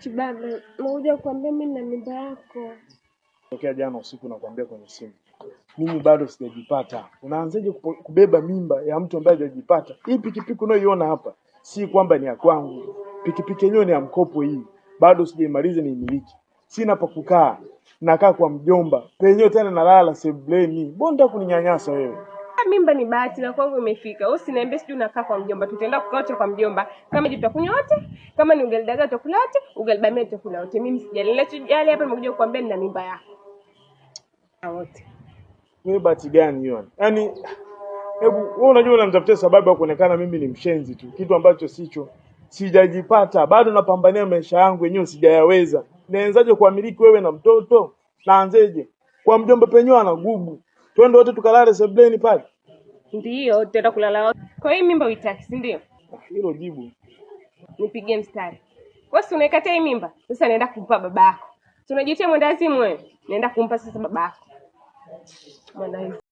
Chibaba, nakuja kuambia mimi na mimba yako. Tokea jana usiku nakwambia kwenye simu. Mimi bado sijajipata. Unaanzaje kubeba mimba ya mtu ambaye hajajipata? Hii pikipiki unayoiona hapa si kwamba ni ya kwangu. Pikipiki yenyewe ni ya mkopo hii. Bado sijaimaliza ni miliki. Sina pa kukaa. Nakaa kwa mjomba. Penyewe tena nalala sebuleni. Mbona kuninyanyasa wewe? Mimba ni bahati na kwangu imefika. Wewe usiniambie sijui unakaa kwa mjomba. Tutaenda kukaa kwa mjomba. Kama tutakunywa wote, kama ni ugali dagaa tutakula wote, ugali bamia tutakula wote. Mimi sijali. Ninachojali hapa nimekuja kukuambia nina mimba yako. Wote. Wewe bahati gani hiyo? Yaani hebu wewe unajua unanitafutia sababu ya kuonekana mimi ni mshenzi tu. Kitu ambacho sicho. Sijajipata. Bado napambania maisha yangu yenyewe sijayaweza. Naanzaje kuamiliki wewe na mtoto? Naanzeje? Kwa mjomba penyewe ana gugu. Twende wote tukalale sebuleni pale. Ndio, tutaenda kulala wote. Kwa hiyo mimba uitaki, si ndio? Hilo jibu. Nipige mstari. Wewe si unaikataa hii mimba? Sasa naenda kumpa babako. Tunajitia mwendazimu wewe. Naenda kumpa sasa babako. Mwana